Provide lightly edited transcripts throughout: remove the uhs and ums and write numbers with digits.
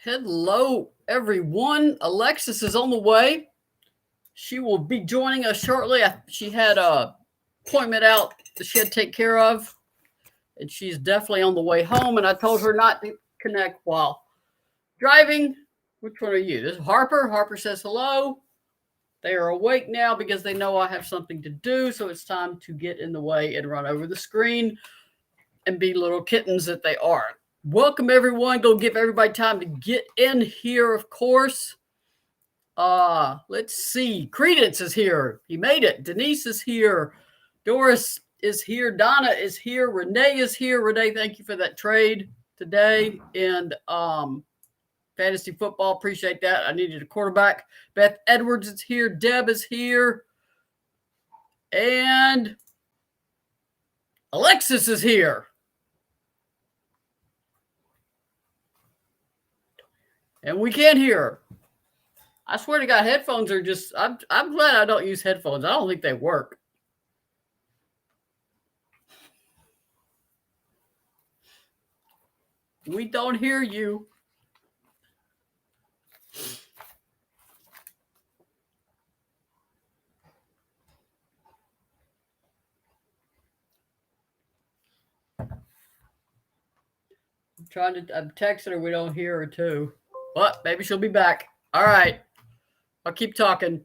Hello, everyone. Alexis is on the way. She will be joining us shortly. She had a appointment out that she had to take care of, and she's definitely on the way home. And I told her not to connect while driving. Which one are you? This is Harper. Harper says hello. They are awake now because they know I have something to do. So it's time to get in the way and run over the screen and be little kittens that they are. Welcome, everyone. Go give everybody time to get in here, of course. Let's see. Credence is here. He made it. Denise is here. Doris is here. Donna is here. Renee is here. Renee, thank you for that trade today. And fantasy football, appreciate that. I needed a quarterback. Beth Edwards is here. Deb is here. And Alexis is here. And we can't hear her. I swear to God, headphones are just, I'm glad I don't use headphones. I don't think they work. We don't hear you. I'm texting her. We don't hear her too. But maybe she'll be back. All right. I'll keep talking.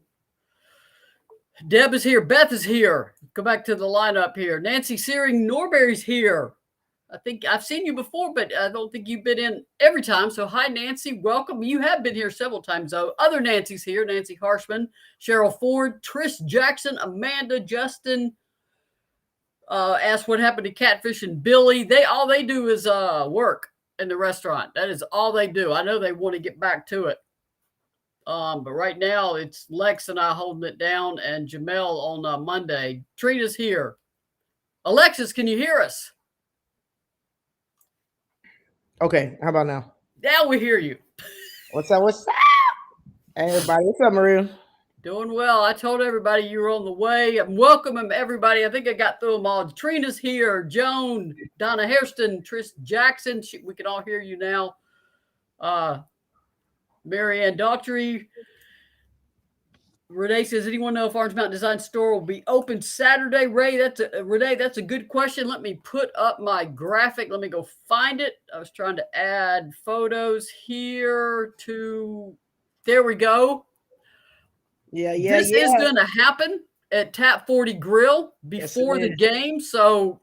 Deb is here. Beth is here. Go back to the lineup here. Nancy Searing Norberry's here. I think I've seen you before, but I don't think you've been in every time. So hi, Nancy. Welcome. You have been here several times, though. Other Nancy's here. Nancy Harshman, Cheryl Ford, Trish Jackson, Amanda, Justin. Asked what happened to Catfish and Billy. All they do is work in the restaurant. That is all they do. I know they want to get back to it. But right now it's Lex and I holding it down, and Jamel on Monday. Trina's here. Alexis, can you hear us? Okay, how about now? Now we hear you. What's up? What's up? Hey, everybody. What's up, Maria? Doing well. I told everybody you were on the way. I'm welcoming everybody. I think I got through them all. Trina's here. Joan, Donna Hairston, Trish Jackson. We can all hear you now. Marianne Daughtry. Renee says, anyone know if Orange Mountain Design Store will be open Saturday? Renee, that's a good question. Let me put up my graphic. Let me go find it. I was trying to add photos here to, there we go. This is going to happen at Tap 40 Grill before the game. So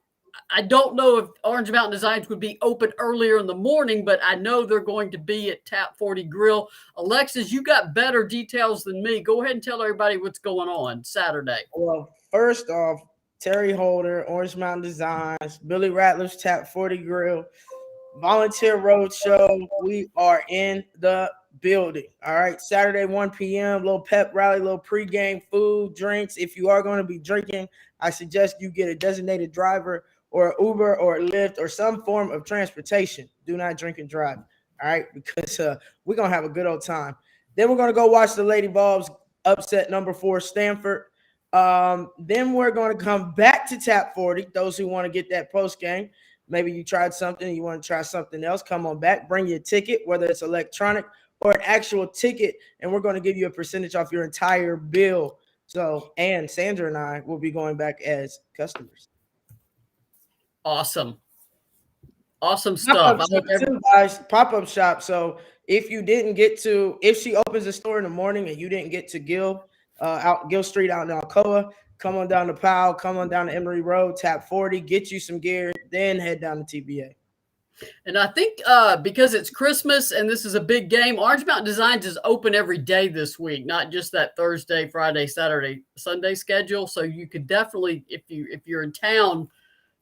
I don't know if Orange Mountain Designs would be open earlier in the morning, but I know they're going to be at Tap 40 Grill. Alexis, you got better details than me. Go ahead and tell everybody what's going on Saturday. Well, first off, Terry Holder, Orange Mountain Designs, Billy Ratliff's Tap 40 Grill, Volunteer Roadshow. We are in the building. All right. Saturday, 1 p.m., little pep rally, little pregame food, drinks. If you are going to be drinking, I suggest you get a designated driver or Uber or Lyft or some form of transportation. Do not drink and drive. All right. Because we're going to have a good old time. Then we're going to go watch the Lady Vols upset number 4 Stanford. Then we're going to come back to Tap 40. Those who want to get that post game. Maybe you tried something, you want to try something else, come on back, bring your ticket, whether it's electronic or an actual ticket, and we're going to give you a percentage off your entire bill. So, and Sandra and I will be going back as customers. Awesome stuff. Pop-up shop. So if you didn't get to, if she opens a store in the morning and you didn't get to Gill Street out in Alcoa, come on down to Powell, come on down to Emory Road, Tap 40, get you some gear, then head down to TBA. And I think because it's Christmas and this is a big game, Orange Mountain Designs is open every day this week, not just that Thursday, Friday, Saturday, Sunday schedule. So you could definitely, if you're in town,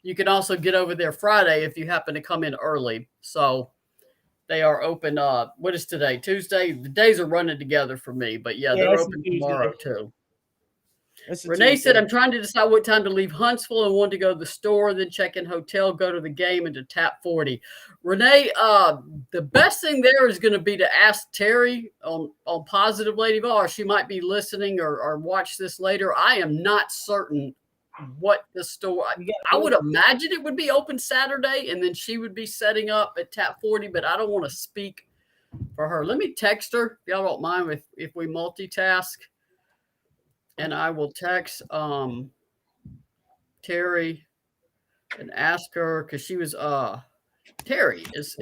you can also get over there Friday if you happen to come in early. So they are open. What is today? Tuesday. The days are running together for me, but they're open tomorrow too. Renee said, I'm trying to decide what time to leave Huntsville and want to go to the store, then check in hotel, go to the game, and to Tap 40. Renee, the best thing there is going to be to ask Terry on Positive Lady Vol. She might be listening or watch this later. I am not certain what the store. I would imagine it would be open Saturday, and then she would be setting up at Tap 40, but I don't want to speak for her. Let me text her if y'all don't mind if we multitask. And I will text Terry and ask her because she was Terry is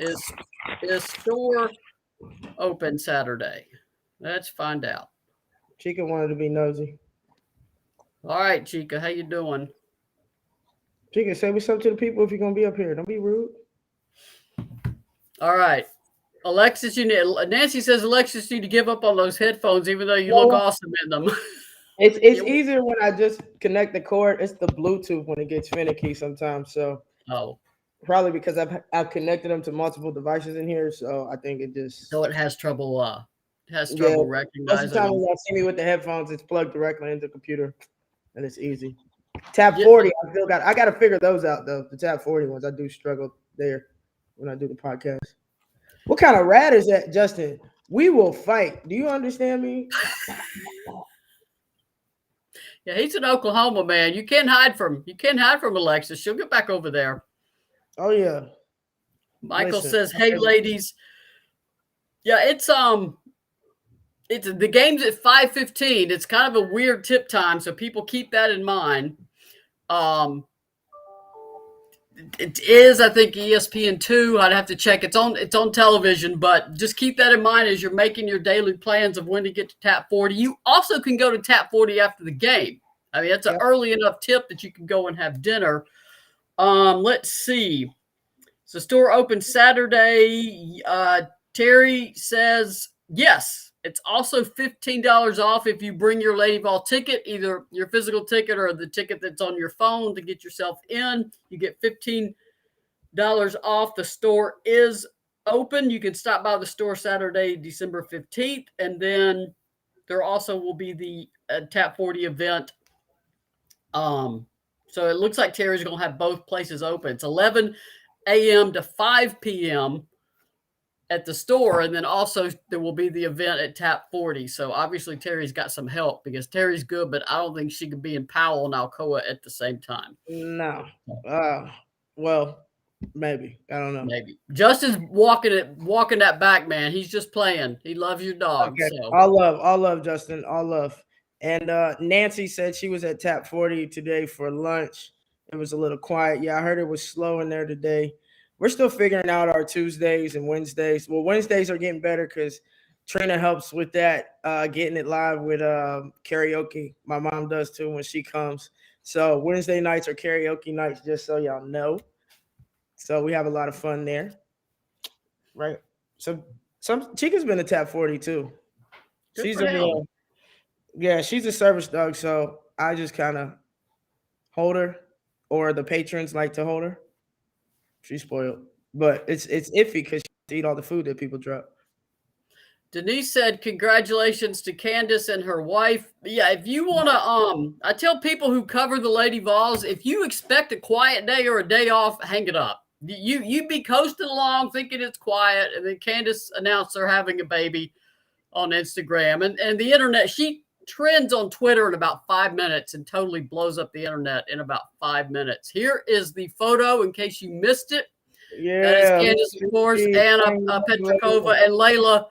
store open Saturday? Let's find out. Chica wanted to be nosy. All right, Chica, how you doing? Chica, say what's up to the people if you're gonna be up here. Don't be rude. All right. Alexis, Nancy says Alexis, you need to give up on those headphones, even though you look awesome in them. It's easier when I just connect the cord. It's the Bluetooth when it gets finicky sometimes. So probably because I've connected them to multiple devices in here. So I think it just it has trouble recognizing. Most of the time when y'all see me with the headphones, it's plugged directly into the computer, and it's easy. Tab 40, I got to figure those out though. The tab 40 ones, I do struggle there when I do the podcast. What kind of rat is that, Justin? We will fight. Do you understand me? Yeah, he's in Oklahoma, man. You can't hide from Alexis. She'll get back over there. Oh yeah. Michael says, "Hey, ladies." Yeah, it's the game's at 5:15. It's kind of a weird tip time, so people keep that in mind. It is, I think, ESPN2. I'd have to check. It's on television, but just keep that in mind as you're making your daily plans of when to get to Tap 40. You also can go to Tap 40 after the game. I mean, it's an early enough tip that you can go and have dinner. Let's see. So store open Saturday. Terry says, yes, it's also $15 off if you bring your Lady Vol ticket, either your physical ticket or the ticket that's on your phone to get yourself in. You get $15 off. The store is open. You can stop by the store Saturday, December 15th. And then there also will be the Tap 40 event. So it looks like Terry's going to have both places open. It's 11 a.m. to 5 p.m. at the store, and then also there will be the event at Tap 40. So obviously Terry's got some help because Terry's good, but I don't think she could be in Powell and Alcoa at the same time. No. Well, maybe. I don't know. Maybe. Justin's walking that back, man. He's just playing. He loves your dog. Okay. So. All love, Justin. All love. And Nancy said she was at Tap 40 today for lunch. It was a little quiet. Yeah, I heard it was slow in there today. We're still figuring out our Tuesdays and Wednesdays. Well, Wednesdays are getting better because Trina helps with that, getting it live with karaoke. My mom does too when she comes. So Wednesday nights are karaoke nights, just so y'all know. So we have a lot of fun there. Right. So Chica's been to Tap 40 too. She's a service dog, so I just kind of hold her, or the patrons like to hold her. She's spoiled, but it's iffy because she eat all the food that people drop. Denise said, "Congratulations to Candace and her wife." Yeah, if you want to, I tell people who cover the Lady Vols, if you expect a quiet day or a day off, hang it up. You'd be coasting along thinking it's quiet, and then Candace announced they're having a baby on Instagram, and the internet. She trends on Twitter in about 5 minutes and totally blows up the internet in about 5 minutes. Here is the photo in case you missed it. Yeah, that is Candace, of course, Anna Petrikova, and Layla,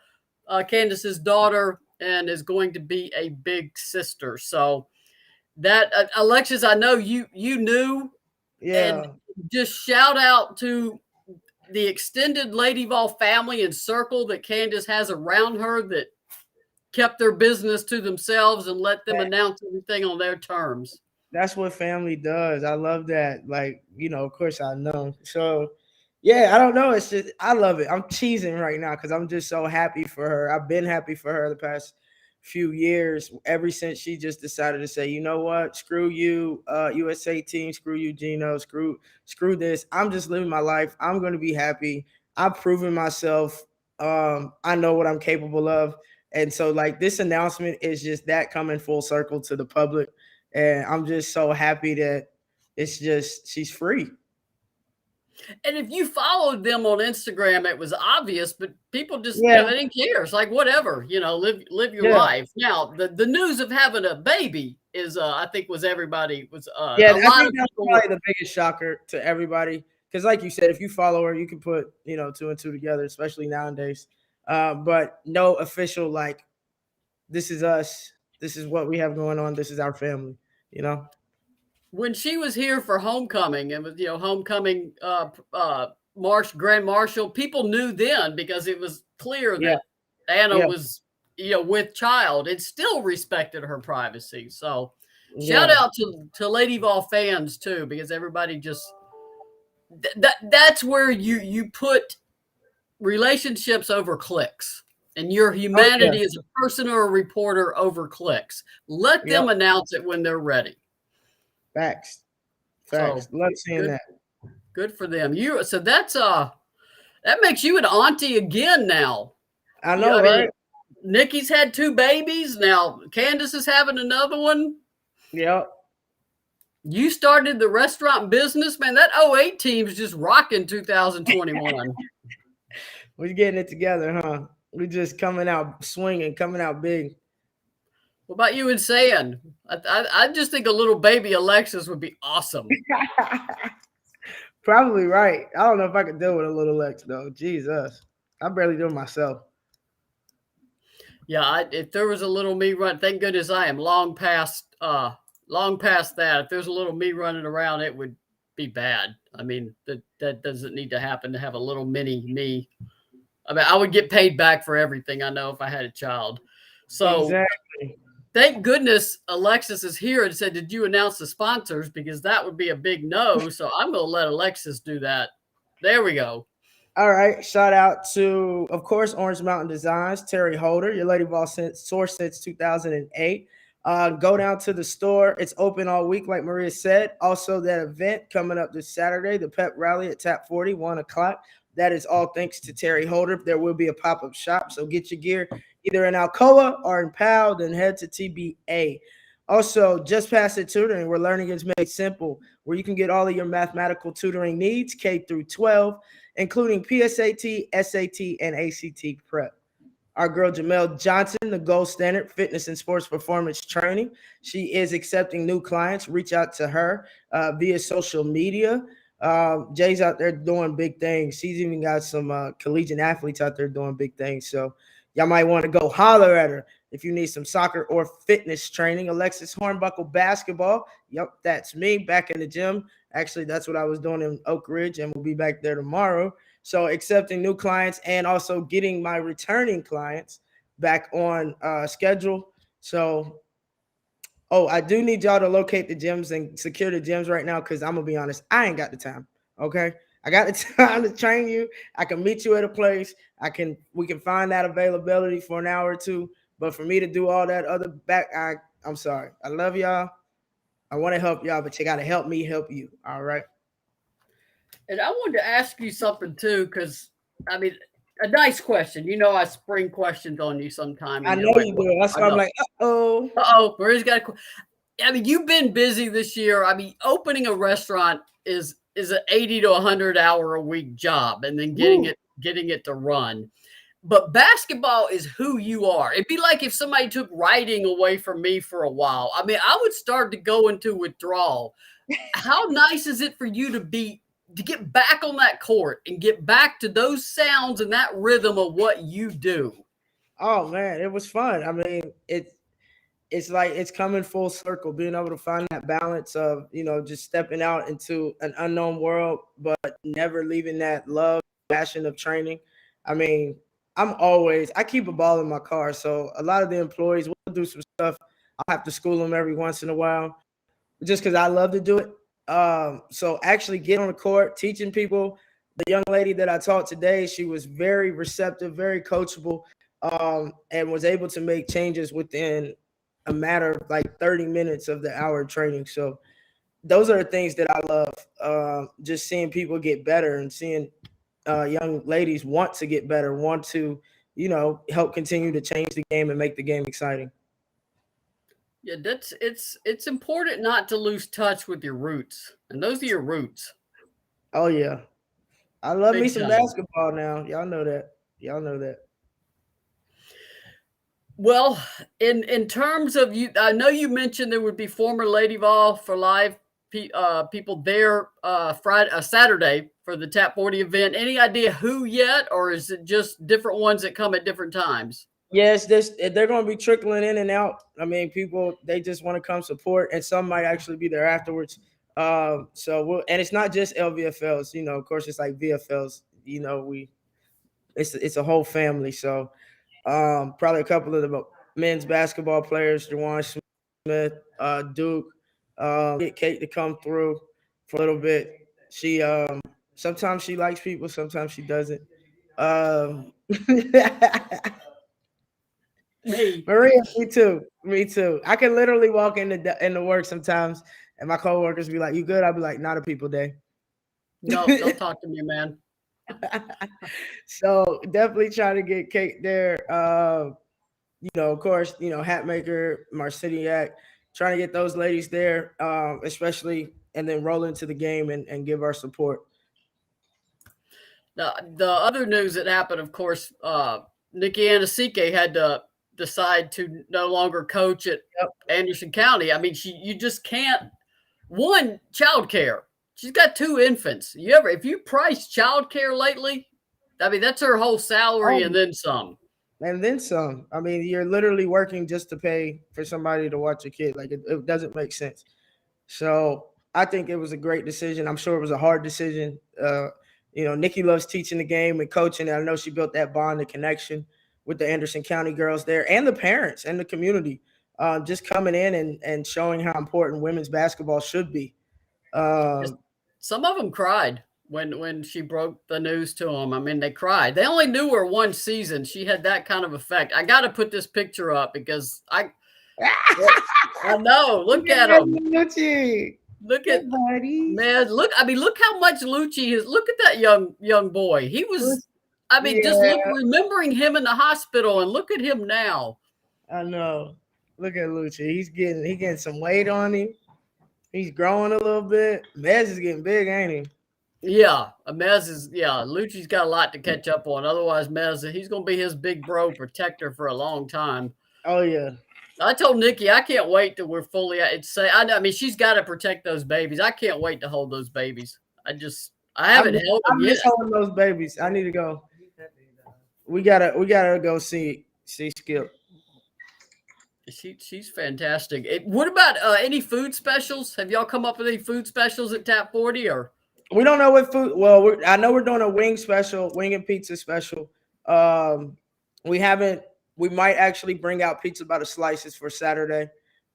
Candace's daughter, and is going to be a big sister. So that Alexis, I know you knew. Yeah. And just shout out to the extended Lady Vol family and circle that Candace has around her that kept their business to themselves and let them announce everything on their terms. That's what family does. I love that. Like, of course I know. So, yeah, I don't know. It's just, I love it. I'm cheesing right now because I'm just so happy for her. I've been happy for her the past few years, ever since she just decided to say, you know what, screw you, USA team, screw you, Gino, screw this. I'm just living my life. I'm going to be happy. I've proven myself. I know what I'm capable of. And so, like, this announcement is just that coming full circle to the public. And I'm just so happy that it's just, she's free. And if you followed them on Instagram, it was obvious, but people just, they didn't care. It's like, whatever, live your life. Now, the news of having a baby is, I think everybody was, I think that's probably the biggest shocker to everybody. Because like you said, if you follow her, you can put, 2 and 2 together, especially nowadays. but no official like this is us, this is what we have going on, this is our family, you know. When she was here for homecoming, and was homecoming Grand Marshal, people knew then because it was clear Yeah, that Anna yeah, was with child and still respected her privacy. So shout yeah. out to Lady Vol fans too, because everybody just that's where you put relationships over clicks, and your Oh yeah, humanity as a person or a reporter over clicks. Let yep. them announce it when they're ready. Facts, facts. So Love seeing good, that. good for them. So that makes you an auntie again now. I know, I mean, right? Nikki's had 2 babies now. Candace is having another one. Yep. You started the restaurant business, man. That '08 team's just rocking 2021. We're getting it together, huh? We just coming out swinging, coming out big. What about you and San? I just think a little baby Alexis would be awesome. Probably right. I don't know if I could deal with a little Lex though. Jesus, I barely do it myself. Yeah, if there was a little me run, thank goodness I am long past that. If there's a little me running around, it would be bad. I mean, that doesn't need to happen to have a little mini me. I mean, I would get paid back for everything I know if I had a child. So Exactly. thank goodness Alexis is here and said, "Did you announce the sponsors?" Because that would be a big no. So I'm going to let Alexis do that. There we go. All right. Shout out to, of course, Orange Mountain Designs, Terry Holder, your Lady Vol source since 2008. Go down to the store. It's open all week, like Maria said. Also, that event coming up this Saturday, the pep rally at Tap 40, 1 o'clock. That is all thanks to Terry Holder. There will be a pop-up shop. So get your gear either in Alcoa or in PAL, then head to TBA. Also, Just Pass It Tutoring, where learning is made simple, where you can get all of your mathematical tutoring needs, K through 12, including PSAT, SAT, and ACT prep. Our girl Jamel Johnson, the gold standard fitness and sports performance training. She is accepting new clients. Reach out to her via social media. Jay's out there doing big things. She's even got some collegiate athletes out there doing big things. So y'all might want to go holler at her if you need some soccer or fitness training. Alexis Hornbuckle basketball. Yep, that's me back in the gym. Actually, that's what I was doing in Oak Ridge, and we'll be back there tomorrow. So accepting new clients and also getting my returning clients back on schedule. So, I do need y'all to locate the gyms and secure the gyms right now because I'm going to be honest, I ain't got the time. Okay. I got the time to train you. I can meet you at a place. We can find that availability for an hour or two. But for me to do all that other I'm sorry. I love y'all. I want to help y'all, but you got to help me help you. All right. And I wanted to ask you something too, because I mean, a nice question. I spring questions on you sometime, I and you're know like, you "Well, do. That's I why I'm know." like, uh-oh. Maria's got a. I mean, you've been busy this year. I mean, opening a restaurant is an 80 to 100 hour a week job, and then getting it to run. But basketball is who you are. It'd be like if somebody took writing away from me for a while. I mean, I would start to go into withdrawal. How nice is it for you to get back on that court and get back to those sounds and that rhythm of what you do? Oh man, it was fun. I mean, it's like it's coming full circle, being able to find that balance of, just stepping out into an unknown world, but never leaving that love, passion of training. I mean, I keep a ball in my car. So a lot of the employees will do some stuff. I'll have to school them every once in a while just because I love to do it. So actually get on the court, teaching people. The young lady that I taught today, she was very receptive, very coachable, and was able to make changes within a matter of like 30 minutes of the hour of training. So those are the things that I love. Just seeing people get better and seeing young ladies want to get better, want to, help continue to change the game and make the game exciting. Yeah, it's important not to lose touch with your roots, and those are your roots, Oh yeah. I love me big some time. basketball now. Y'all know that. Y'all know that. Well, in terms of you, I know you mentioned there would be former Lady Vol for live people there Saturday for the Tap 40 event. Any idea who yet, or is it just different ones that come at different times? Yes, they're going to be trickling in and out. I mean, people they just want to come support, and some might actually be there afterwards. And it's not just LVFLs. You know, of course, it's like VFLs. You know, it's a whole family. So probably a couple of the men's basketball players, Jawan Smith, Duke, get Kate to come through for a little bit. She sometimes she likes people, sometimes she doesn't. Me. Maria, me too. Me too. I can literally walk into work sometimes, and my coworkers be like, "You good?" I'll be like, "Not a people day." No, don't talk to me, man. So definitely try to get Kate there. Of course, Hatmaker, Marciniak, trying to get those ladies there, especially, and then roll into the game and give our support. The other news that happened, of course, Nikki Anasike had to decide to no longer coach at Anderson County. I mean, you just can't. One, childcare. She's got 2 infants. If you price childcare lately, I mean, that's her whole salary and then some. And then some. I mean, you're literally working just to pay for somebody to watch a kid. Like it doesn't make sense. So I think it was a great decision. I'm sure it was a hard decision. Nikki loves teaching the game and coaching. And I know she built that bond and connection with the Anderson County girls there and the parents and the community. Just coming in and showing how important women's basketball should be. Some of them cried when she broke the news to them. I mean, they cried. They only knew her one season. She had that kind of effect. I got to put this picture up because I know. Look at him. Look at buddy. Man. Look how much Lucci is. Look at that young boy. He was. I mean, just remembering him in the hospital and look at him now. I know. Look at Lucci. He's getting some weight on him. He's growing a little bit. Mez is getting big, ain't he? Yeah, Mez is. Yeah, Lucci's got a lot to catch up on. Otherwise, Mez, he's going to be his big bro protector for a long time. Oh yeah. I told Nikki I can't wait till we're fully. I mean, she's got to protect those babies. I can't wait to hold those babies. I haven't held them yet. I'm just holding those babies. I need to go. We gotta go see Skip. She's fantastic. What about any food specials? Have y'all come up with any food specials at Tap 40 or? We don't know what food. Well, I know we're doing a wing and pizza special. We haven't. We might actually bring out pizza by the slices for Saturday,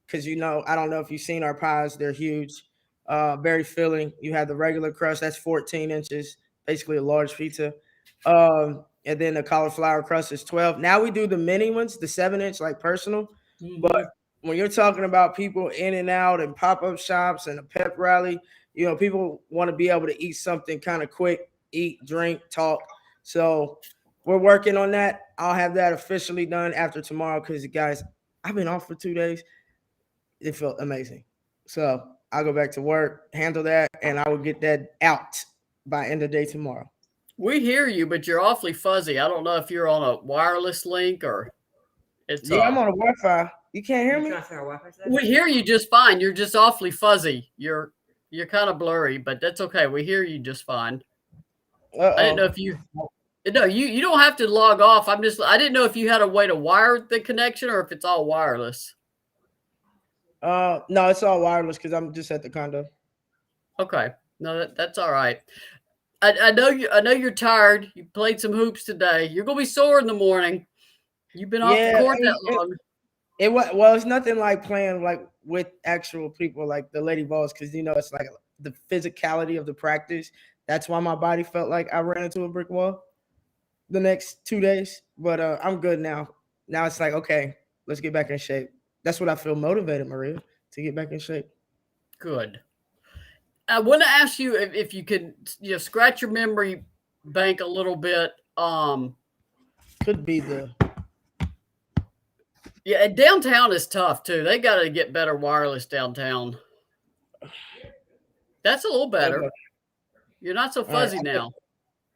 because I don't know if you've seen our pies. They're huge, very filling. You have the regular crust, that's 14 inches, basically a large pizza. And then the cauliflower crust is 12. Now we do the mini ones, the 7-inch, like personal. Mm-hmm. But when you're talking about people in and out and pop-up shops and a pep rally, people want to be able to eat something kind of quick, eat, drink, talk. So we're working on that. I'll have that officially done after tomorrow because, guys, I've been off for 2 days. It felt amazing. So I'll go back to work, handle that, and I will get that out by end of day tomorrow. We hear you, but you're awfully fuzzy. I don't know if you're on a wireless link or it's. Yeah, I'm on a Wi-Fi. You can't hear me? We hear you just fine. You're just awfully fuzzy. You're kind of blurry, but that's okay. We hear you just fine. I didn't know if you. No, you don't have to log off. I didn't know if you had a way to wire the connection or if it's all wireless. No, it's all wireless because I'm just at the condo. Okay. No, that's all right. I know you're tired. You played some hoops today. You're gonna be sore in the morning. You've been off the court that long. It's nothing like playing like with actual people like the Lady Vols, because it's like the physicality of the practice. That's why my body felt like I ran into a brick wall the next 2 days. But I'm good now. Now it's like, okay, let's get back in shape. That's what I feel motivated, Maria, to get back in shape. Good. I want to ask you if you could scratch your memory bank a little bit. Could be the. Yeah, downtown is tough too. They got to get better wireless downtown. That's a little better. You're not so fuzzy now.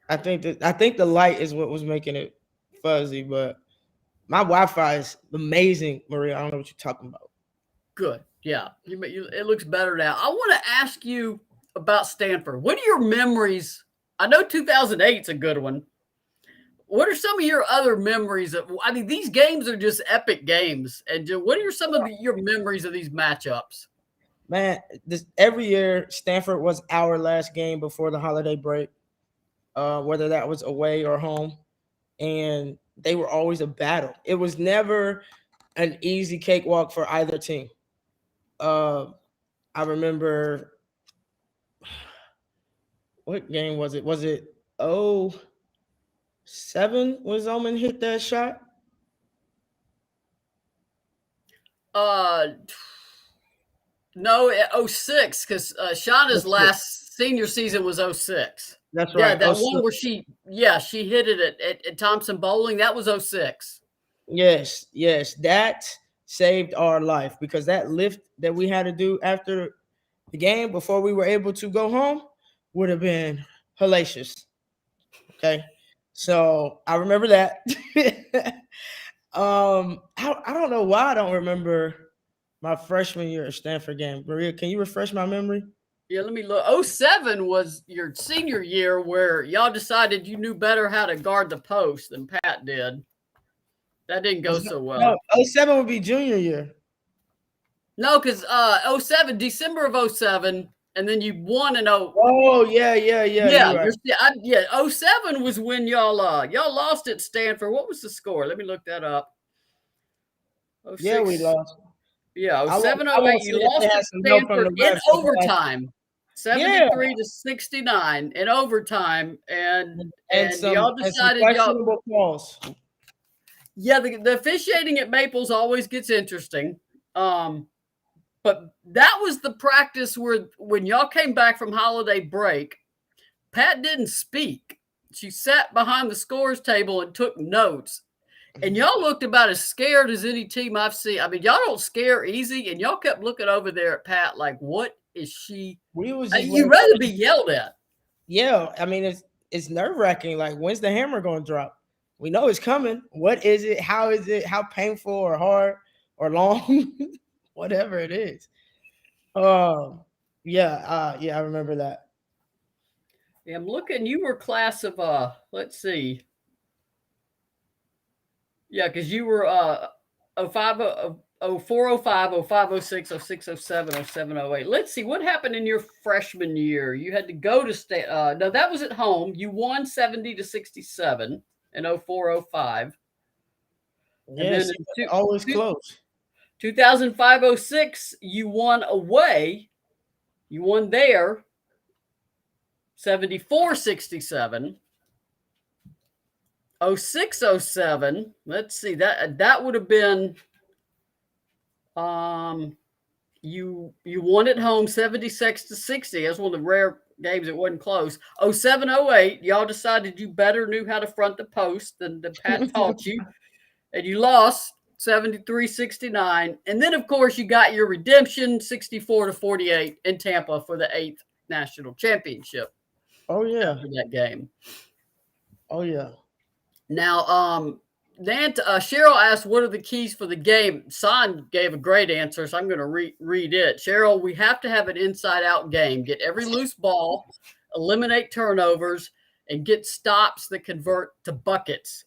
I think the light is what was making it fuzzy, but my Wi-Fi is amazing, Maria. I don't know what you're talking about. Good. Yeah, it looks better now. I want to ask you about Stanford. What are your memories I know 2008's a good one. What are some of your other memories of? I mean, these games are just epic games. And what are some of your memories of these matchups? Man, every year Stanford was our last game before the holiday break, whether that was away or home, and they were always a battle. It was never an easy cakewalk for either team. Uh, I remember, what game was it? Was it 07 when Zoman hit that shot? Uh, no, 06, because Shauna's last senior season was 06. That's Yeah, right. that one where she hit it at Thompson Bowling. That was 06. Yes, that saved our life, because that lift that we had to do after the game before we were able to go home would have been hellacious. Okay, so I remember that. I don't know why I don't remember my freshman year at Stanford game. Maria, can you refresh my memory? Yeah, let me look. 07 was your senior year where y'all decided you knew better how to guard the post than Pat did. That didn't go so well. No, 07 would be junior year. No, because 07, December of 07, and then you won in Oh, yeah. Yeah, right. 07 was when y'all lost at Stanford. What was the score? Let me look that up. 06, yeah, we lost. Yeah, 07, 08, you lost at Stanford in overtime. 73 to 69 in overtime, and y'all decided questionable calls. Yeah, the officiating at Maples always gets interesting. But that was the practice where when y'all came back from holiday break, Pat didn't speak. She sat behind the scores table and took notes. And y'all looked about as scared as any team I've seen. I mean, y'all don't scare easy, and y'all kept looking over there at Pat like, what is she? You'd rather be yelled at. Yeah, I mean, it's nerve-wracking. Like, when's the hammer going to drop? We know it's coming. What is it? How is it? How painful or hard or long? Whatever it is. I remember that. Yeah, I'm looking. You were class of let's see. Yeah, because you were 05, 04, 05, 05, 06, 06, 07, 07, 08. Let's see what happened in your freshman year. You had to go to state. No, that was at home. You won 70 to 67 in 04, 05. Yes, always close. 2005, 06, you won away. You won there 74, 67. 06, 07. Let's see, that would have been you won at home 76 to 60. That's one of the rare games that wasn't close. 07, 08, y'all decided you better knew how to front the post than Pat taught you, and you lost 73-69. And then of course you got your redemption 64 to 48 in Tampa for the 8th national championship. Oh yeah, after that game. Oh yeah. Now, Cheryl asked, what are the keys for the game? Son gave a great answer, so I'm going to read it. Cheryl, we have to have an inside-out game. Get every loose ball, eliminate turnovers, and get stops that convert to buckets.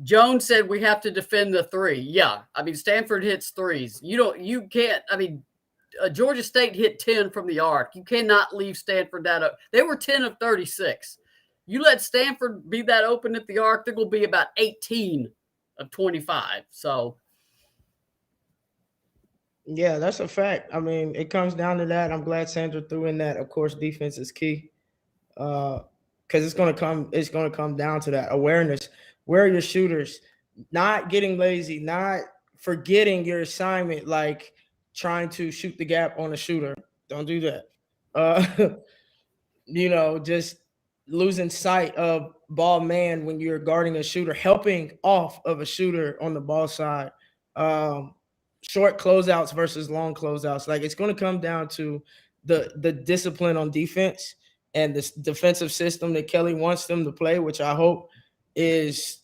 Joan said we have to defend the three. Yeah, I mean, Stanford hits threes. You can't, I mean, Georgia State hit 10 from the arc. You cannot leave Stanford that up. They were 10 of 36. You let Stanford be that open at the arc, they're going to be about 18 of 25. So, yeah, that's a fact. I mean, it comes down to that. I'm glad Sandra threw in that. Of course, defense is key, because it's going to come down to that awareness. Where are your shooters? Not getting lazy, not forgetting your assignment, like trying to shoot the gap on a shooter. Don't do that. Just losing sight of ball man when you're guarding a shooter, helping off of a shooter on the ball side. Short closeouts versus long closeouts. Like, it's going to come down to the discipline on defense and this defensive system that Kelly wants them to play, which I hope is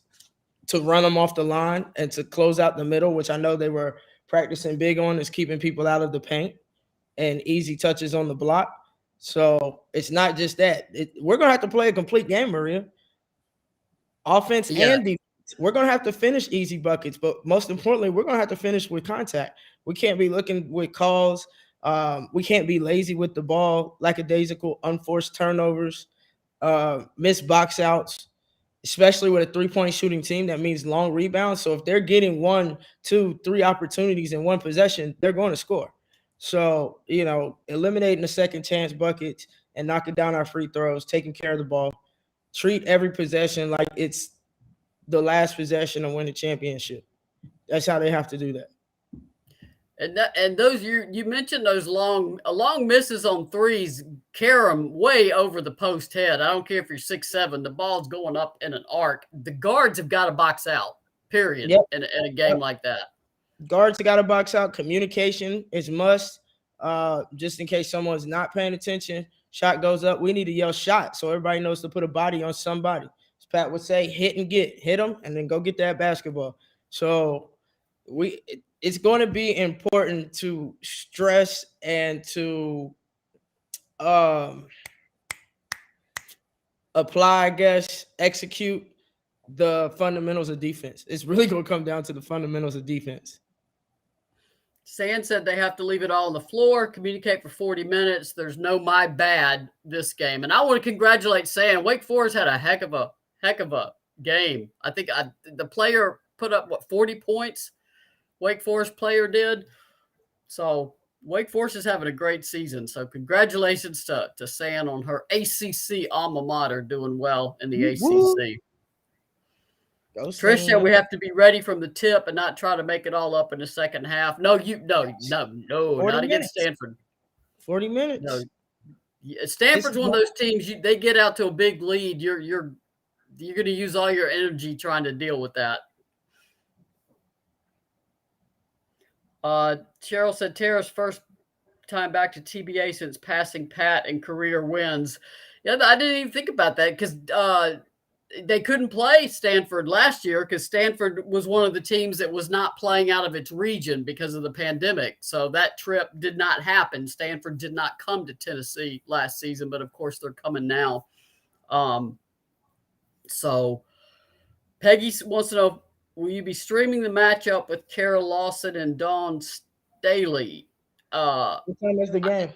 to run them off the line and to close out the middle, which I know they were practicing big on, is keeping people out of the paint and easy touches on the block. So it's not just that. We're gonna have to play a complete game, Maria. Offense Yeah. and defense. We're gonna have to finish easy buckets, but most importantly, we're gonna have to finish with contact. We can't be looking with calls. We can't be lazy with the ball, lackadaisical, unforced turnovers, missed box outs, especially with a 3-point shooting team. That means long rebounds. So if they're getting 1, 2, 3 opportunities in one possession, they're going to score. So, eliminating the second chance buckets and knocking down our free throws, taking care of the ball, treat every possession like it's the last possession to win the championship. That's how they have to do that. And those you mentioned those long misses on threes carry them way over the post head. I don't care if you're 6'7", the ball's going up in an arc. The guards have got to box out. Period. Yep. In a game like that. Guards got to box out. Communication is must. Just in case someone's not paying attention, shot goes up. We need to yell shot so everybody knows to put a body on somebody. As Pat would say, hit and get. Hit them and then go get that basketball. So it's going to be important to stress and to apply, I guess, execute the fundamentals of defense. It's really going to come down to the fundamentals of defense. Sand said they have to leave it all on the floor, communicate for 40 minutes. There's no my bad this game. And I want to congratulate Sand. Wake Forest had a heck of a game. I think the player put up, 40 points? Wake Forest player did. So Wake Forest is having a great season. So congratulations to Sand on her ACC alma mater doing well in the ACC. Trish said we have to be ready from the tip and not try to make it all up in the second half. No, not against Stanford. 40 minutes. No. Stanford's one of those teams. They get out to a big lead. You're going to use all your energy trying to deal with that. Cheryl said Tara's first time back to TBA since passing Pat in career wins. Yeah, I didn't even think about that because they couldn't play Stanford last year because Stanford was one of the teams that was not playing out of its region because of the pandemic. So that trip did not happen. Stanford did not come to Tennessee last season, but of course they're coming now. So Peggy wants to know, will you be streaming the matchup with Kara Lawson and Dawn Staley? What time is the game?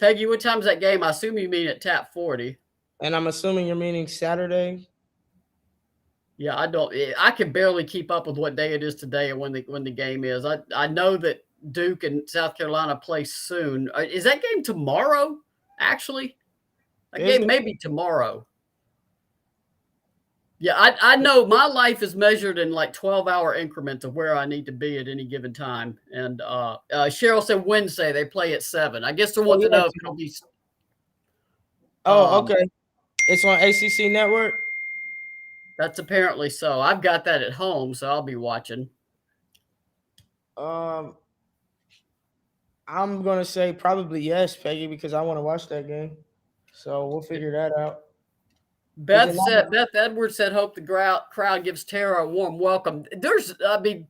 Peggy, what time is that game? I assume you mean at Tap 40. And I'm assuming you're meaning Saturday. Yeah, I can barely keep up with what day it is today and when the game is. I know that Duke and South Carolina play soon. Is that game tomorrow? Actually, that game may be tomorrow. Yeah, I know my life is measured in like 12-hour increments of where I need to be at any given time. And Cheryl said Wednesday they play at 7. I guess they want to know if it'll be. Okay. It's on ACC Network? That's apparently so. I've got that at home, so I'll be watching. I'm going to say probably yes, Peggy, because I want to watch that game. So we'll figure that out. Beth Edwards said, hope the crowd gives Tara a warm welcome.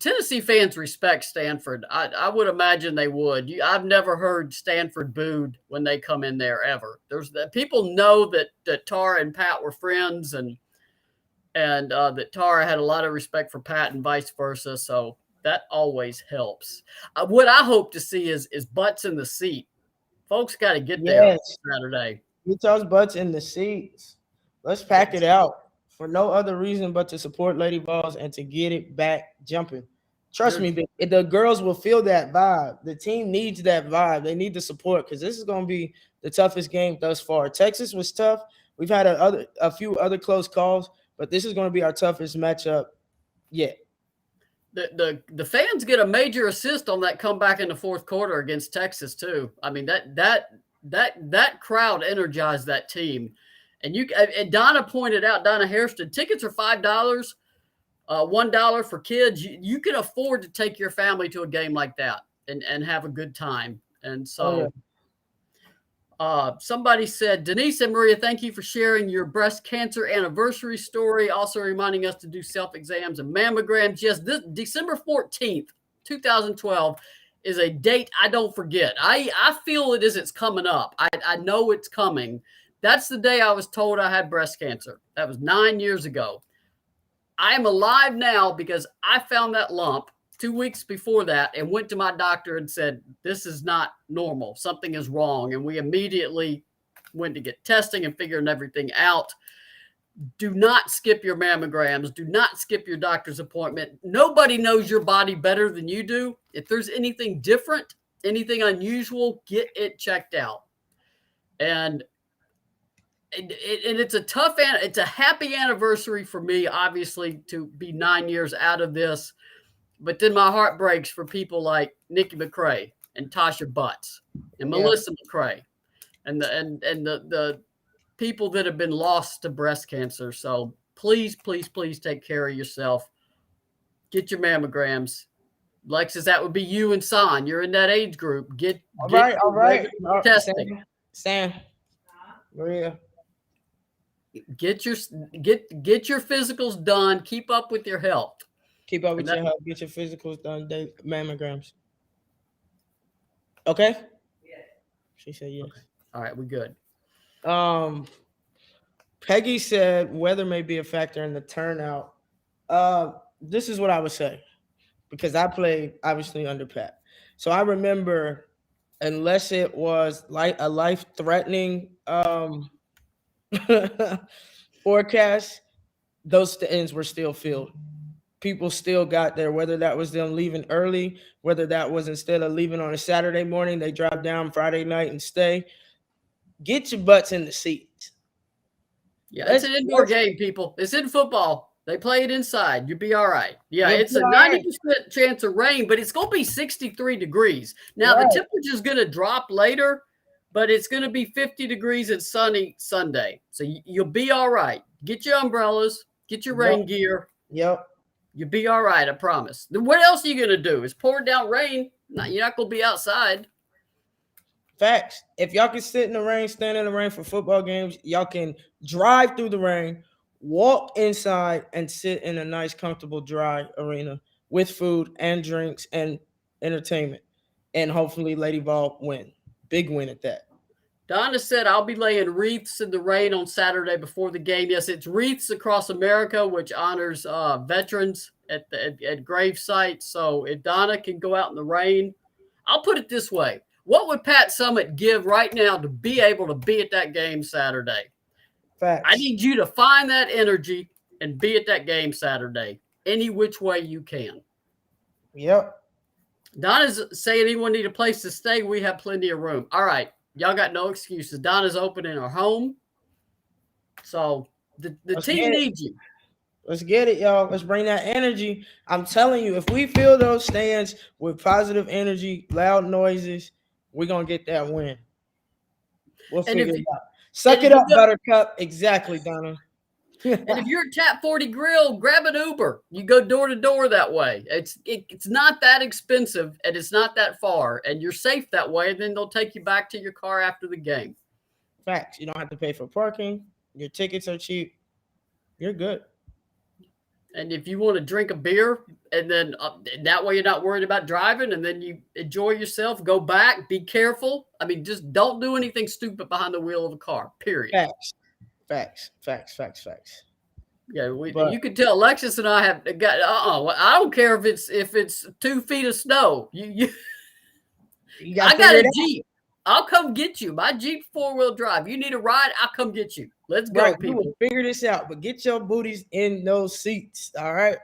Tennessee fans respect Stanford. I would imagine they would. I've never heard Stanford booed when they come in there ever. People know that Tara and Pat were friends and that Tara had a lot of respect for Pat and vice versa. So that always helps. What I hope to see is butts in the seat. Folks got to get there Saturday. Get those butts in the seats. Let's pack it out for no other reason but to support Lady Vols and to get it back jumping. Trust me, the girls will feel that vibe. The team needs that vibe. They need the support because this is going to be the toughest game thus far. Texas was tough. We've had a few other close calls, but this is going to be our toughest matchup yet. The fans get a major assist on that comeback in the fourth quarter against Texas too. I mean that crowd energized that team. And Donna pointed out, Donna Hairston, tickets are $5, $1 for kids. You can afford to take your family to a game like that and have a good time. And so somebody said, Denise and Maria, thank you for sharing your breast cancer anniversary story. Also reminding us to do self-exams and mammograms. Yes, this December 14th, 2012 is a date I don't forget. I feel it as it's coming up. I know it's coming. That's the day I was told I had breast cancer. That was 9 years ago. I am alive now because I found that lump 2 weeks before that and went to my doctor and said, this is not normal. Something is wrong. And we immediately went to get testing and figuring everything out. Do not skip your mammograms. Do not skip your doctor's appointment. Nobody knows your body better than you do. If there's anything different, anything unusual, get it checked out. And it's it's a happy anniversary for me, obviously, to be 9 years out of this. But then my heart breaks for people like Nikki McCrae and Tasha Butts and Melissa McCrae and the people that have been lost to breast cancer. So please, please, please take care of yourself. Get your mammograms. Alexis, that would be you and Son. You're in that age group. Get all right. Testing. Sam. Maria. Get your physicals done. Keep up with your health. Keep up with your health. Get your physicals done. Mammograms. Okay. Yeah. She said yes. Okay. All right, we good. Peggy said weather may be a factor in the turnout. This is what I would say, because I played obviously under Pat. So I remember, unless it was like a life-threatening forecast, those stands were still filled. People still got there, whether that was them leaving early, whether that was instead of leaving on a Saturday morning, they drive down Friday night and stay. Get your butts in the seats. Yeah, it's an indoor game, people. It's in football. They play it inside. You'll be all right. Yeah, it's a 90% chance of rain, but it's going to be 63 degrees. Now, the temperature is going to drop later, but it's going to be 50 degrees and sunny Sunday. So you'll be all right. Get your umbrellas. Get your rain gear. Yep. You'll be all right, I promise. What else are you going to do? It's pouring down rain. You're not going to be outside. Facts. If y'all can sit in the rain, stand in the rain for football games, y'all can drive through the rain, walk inside, and sit in a nice, comfortable, dry arena with food and drinks and entertainment. And hopefully Lady Vol win. Big win at that. Donna said, I'll be laying wreaths in the rain on Saturday before the game. Yes, it's Wreaths Across America, which honors veterans at grave sites. So if Donna can go out in the rain, I'll put it this way. What would Pat Summitt give right now to be able to be at that game Saturday? Facts. I need you to find that energy and be at that game Saturday, any which way you can. Yep. Donna's saying anyone need a place to stay. We have plenty of room. All right. Y'all got no excuses. Donna's opening her home. So the team needs you. Let's get it, y'all. Let's bring that energy. I'm telling you, if we fill those stands with positive energy, loud noises, we're going to get that win. We'll figure it out. Suck it up, Buttercup. Exactly, Donna. And if you're at Tap 40 Grill, grab an Uber. You go door to door that way. It's not that expensive, and it's not that far, and you're safe that way. And then they'll take you back to your car after the game. Facts. You don't have to pay for parking. Your tickets are cheap. You're good. And if you want to drink a beer, and then that way you're not worried about driving, and then you enjoy yourself, go back, be careful. I mean, just don't do anything stupid behind the wheel of a car, period. Facts. Yeah, you could tell Alexis and I have got. I don't care if it's 2 feet of snow. I got a Jeep. I'll come get you. My Jeep 4-wheel drive. You need a ride? I'll come get you. Let's go, people. We will figure this out, but get your booties in those seats. All right.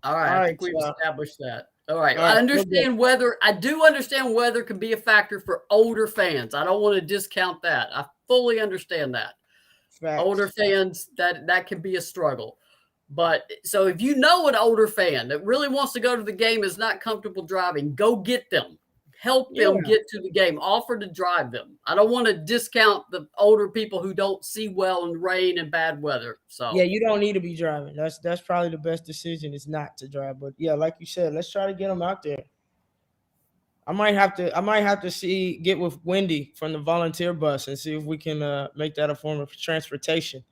I think we've established that. All right. I understand weather. I do understand weather can be a factor for older fans. I don't want to discount that. I fully understand that. Facts. Older fans, that can be a struggle. But so if you know an older fan that really wants to go to the game, is not comfortable driving, go get them. Help them get to the game. Offer to drive them. I don't want to discount the older people who don't see well in rain and bad weather. So yeah, you don't need to be driving. That's probably the best decision is not to drive. But yeah, like you said, let's try to get them out there. I might have to get with Wendy from the volunteer bus and see if we can make that a form of transportation.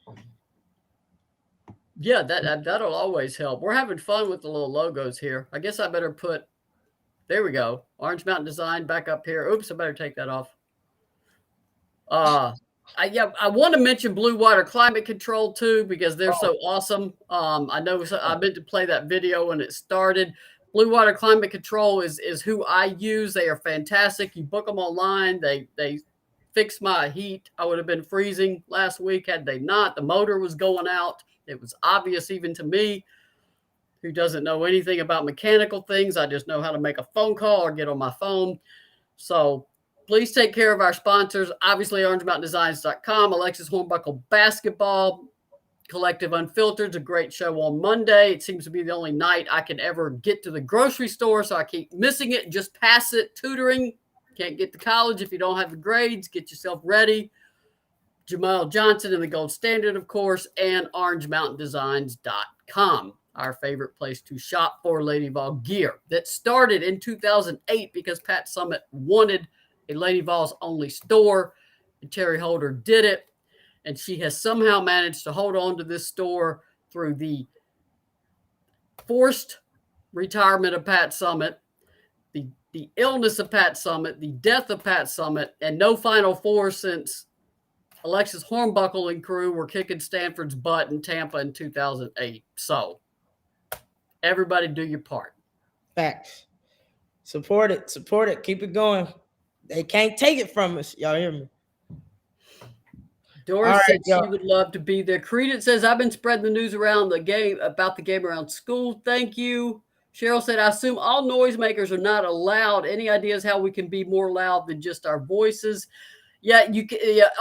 Yeah, that'll always help. We're having fun with the little logos here. I guess I better put There we go. Orange Mountain Design back up here. Oops, I better take that off. I want to mention Blue Water Climate Control too because they're so awesome. I know I meant to play that video when it started. Blue Water Climate Control is who I use. They are fantastic. You book them online. They fix my heat. I would have been freezing last week had they not. The motor was going out. It was obvious even to me, who doesn't know anything about mechanical things. I just know how to make a phone call or get on my phone. So please take care of our sponsors. Obviously, OrangeMountainDesigns.com, Alexis Hornbuckle Basketball, Collective Unfiltered is a great show on Monday. It seems to be the only night I can ever get to the grocery store, so I keep missing it. Just pass it. Tutoring. Can't get to college if you don't have the grades. Get yourself ready. Jamal Johnson and the Gold Standard, of course, and OrangeMountainDesigns.com, our favorite place to shop for Lady Vol gear. That started in 2008 because Pat Summitt wanted a Lady Vol's only store, and Terry Holder did it. And she has somehow managed to hold on to this store through the forced retirement of Pat Summitt, the illness of Pat Summitt, the death of Pat Summitt, and no Final Four since Alexis Hornbuckle and crew were kicking Stanford's butt in Tampa in 2008. So everybody do your part. Facts. Support it. Support it. Keep it going. They can't take it from us. Y'all hear me? Doris said she would love to be there. Credence says, I've been spreading the news around the game about the game around school. Thank you. Cheryl said, I assume all noisemakers are not allowed. Any ideas how we can be more loud than just our voices? Yeah,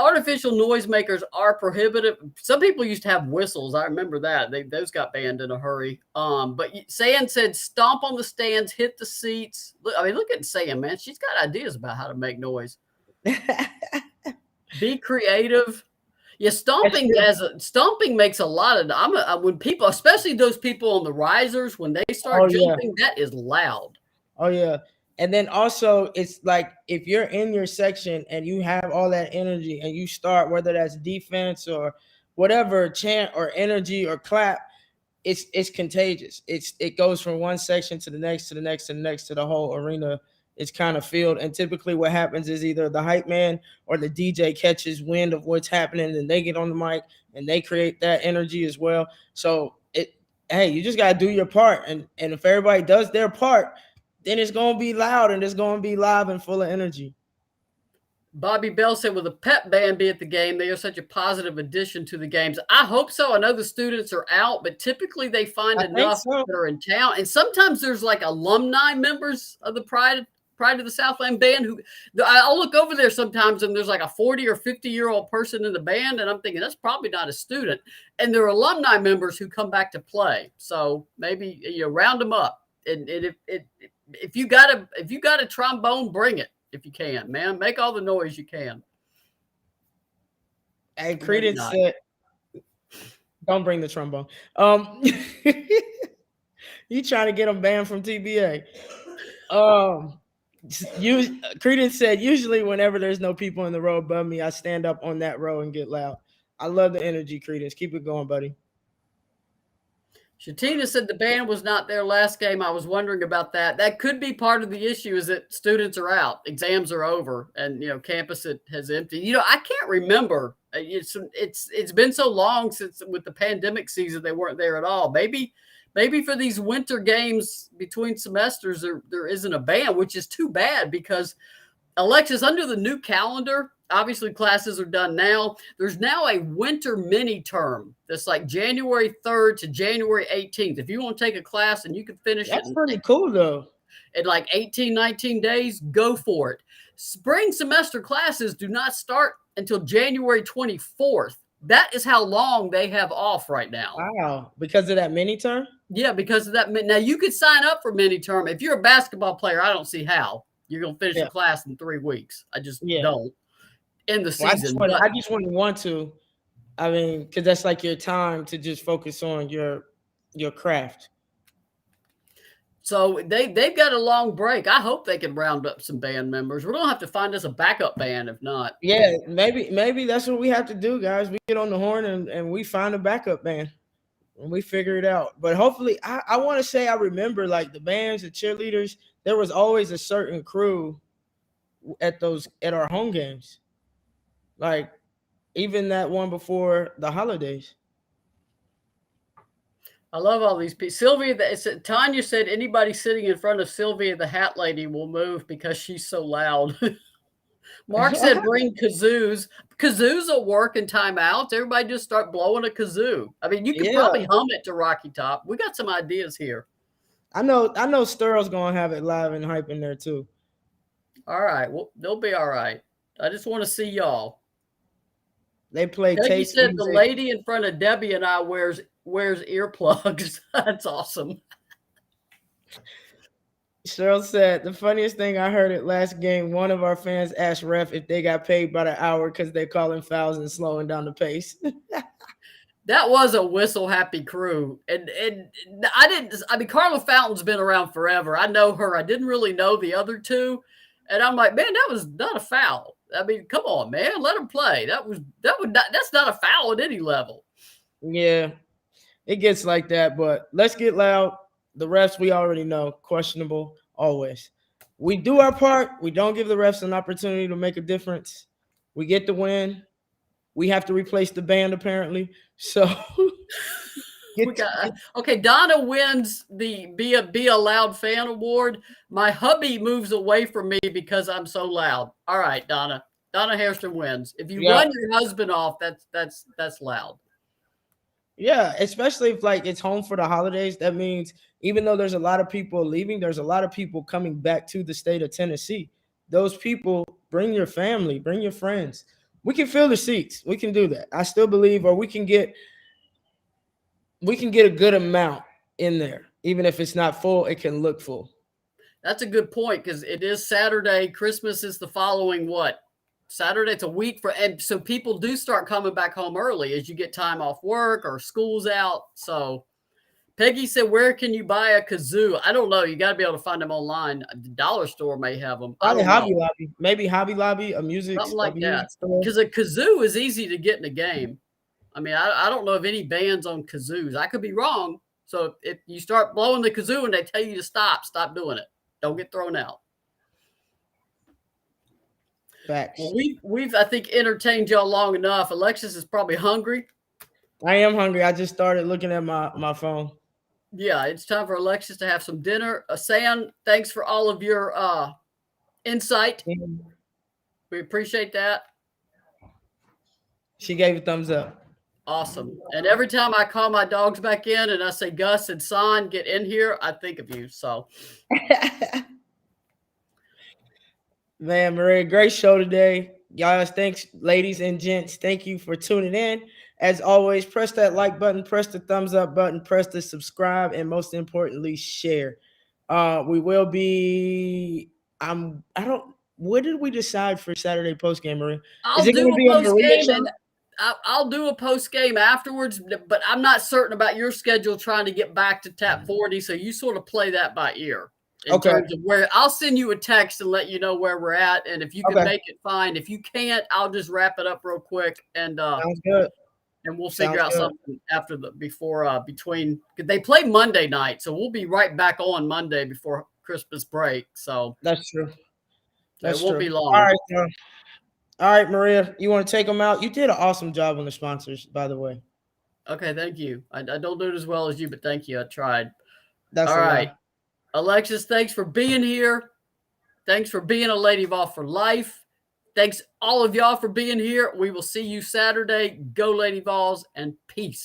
artificial noisemakers are prohibited. Some people used to have whistles. I remember that. Those got banned in a hurry. But Sam said, stomp on the stands, hit the seats. Look at Sam, man. She's got ideas about how to make noise. Be creative. Yeah, stomping makes a lot of. When people, especially those people on the risers, when they start jumping, that is loud. Oh yeah, and then also it's like if you're in your section and you have all that energy and you start, whether that's defense or whatever, chant or energy or clap, it's contagious. It goes from one section to the next to the next to the next to the whole arena. It's kind of filled, and typically what happens is either the hype man or the DJ catches wind of what's happening, and they get on the mic and they create that energy as well. So you just gotta do your part, and if everybody does their part, then it's gonna be loud and it's gonna be live and full of energy. Bobby Bell said, will the pep band be at the game? They are such a positive addition to the games. I hope so. I know the students are out, but typically they find enough that are in town, and sometimes there's like alumni members of the Pride of the Southland band who I'll look over there sometimes and there's like a 40 or 50-year-old person in the band, and I'm thinking that's probably not a student, and there are alumni members who come back to play. So maybe round them up, and if you got a trombone, bring it if you can, man. Make all the noise you can. Hey, Credence said, don't bring the trombone. You trying to get them banned from TBA? Credence said, usually whenever there's no people in the row above me, I stand up on that row and get loud. I love the energy, Credence. Keep it going, buddy. Shatina said the band was not there last game. I was wondering about that. That could be part of the issue, is that students are out, exams are over, and campus has emptied. I can't remember. It's been so long since with the pandemic season they weren't there at all. Maybe for these winter games between semesters, there isn't a band, which is too bad because, Alexis, under the new calendar, obviously classes are done now. There's now a winter mini term that's like January 3rd to January 18th. If you want to take a class and you can finish that's pretty cool, though. In like 18, 19 days, go for it. Spring semester classes do not start until January 24th. That is how long they have off right now. Wow. Because of that mini term? Yeah, because of that. Now, you could sign up for mini term. If you're a basketball player, I don't see how you're going to finish a class in 3 weeks. I just don't. In the season. Well, I just wouldn't want to. I mean, because that's like your time to just focus on your craft. So they've got a long break. I hope they can round up some band members. We're going to have to find us a backup band if not. Yeah, maybe that's what we have to do, guys. We get on the horn and we find a backup band and we figure it out. But hopefully, I want to say I remember like the bands, the cheerleaders, there was always a certain crew at our home games. Like even that one before the holidays. I love all these people. Sylvia, Tanya said anybody sitting in front of Sylvia, the hat lady, will move because she's so loud. Mark said bring kazoos. Kazoos will work in timeouts. Everybody just start blowing a kazoo. I mean, you could probably hum it to Rocky Top. We got some ideas here. I know Sterl's gonna have it live and hype in there too. All right. Well, they'll be all right. I just want to see y'all. They play Peggy taste said music. the lady in front of Debbie and I wears earplugs. That's awesome. Cheryl said the funniest thing I heard at last game, one of our fans asked ref if they got paid by the hour because they're calling fouls and slowing down the pace. That was a whistle happy crew. And I mean, Carla Fountain's been around forever. I know her. I didn't really know the other two. And I'm like, man, that was not a foul. I mean, come on, man, let them play. That's not a foul at any level. Yeah, it gets like that, but let's get loud. The refs, we already know, questionable always. We do our part. We don't give the refs an opportunity to make a difference. We get the win. We have to replace the band apparently. So okay. Donna wins the be a loud fan award. My hubby moves away from me because I'm so loud. All right, Donna. Donna Hairston wins. If you run your husband off, that's loud. Yeah, especially if like it's home for the holidays. That means even though there's a lot of people leaving, there's a lot of people coming back to the state of Tennessee. Those people, bring your family, bring your friends. We can fill the seats. We can do that. I still believe, or we can get a good amount in there. Even if it's not full, it can look full. That's a good point because it is Saturday. Christmas is the following Saturday. It's a week and so people do start coming back home early as you get time off work or school's out. So Peggy said, where can you buy a kazoo? I don't know. You got to be able to find them online. The dollar store may have them. Probably Hobby Lobby. Maybe Hobby Lobby, a music something like that. Because a kazoo is easy to get in a game. I mean, I don't know of any bans on kazoos. I could be wrong. So if you start blowing the kazoo and they tell you to stop doing it. Don't get thrown out. Facts. Well, we've I think entertained y'all long enough. Alexis is probably hungry. I am hungry. I just started looking at my phone. Yeah, it's time for Alexis to have some dinner. San, thanks for all of your insight. We appreciate that. She gave a thumbs up. Awesome. And every time I call my dogs back in and I say, Gus and San, get in here, I think of you. So, man, Maria, great show today. Guys, thanks, ladies and gents. Thank you for tuning in. As always, press that like button, press the thumbs up button, press the subscribe, and most importantly, share. We will be. What did we decide for Saturday post game, Maria? Is it going to be a post game? I'll do a post game afterwards, but I'm not certain about your schedule trying to get back to Tap 40. So you sort of play that by ear. In terms of where I'll send you a text and let you know where we're at. And if you can make it, fine. If you can't, I'll just wrap it up real quick and sounds good. And we'll figure out something after between they play Monday night. So we'll be right back on Monday before Christmas break. So that's true. It won't be long. All right, Maria, you want to take them out? You did an awesome job on the sponsors, by the way. Okay, thank you. I don't do it as well as you, but thank you. I tried. That's all right. Alexis, thanks for being here. Thanks for being a Lady Vol for life. Thanks all of y'all for being here. We will see you Saturday. Go Lady Vols and peace.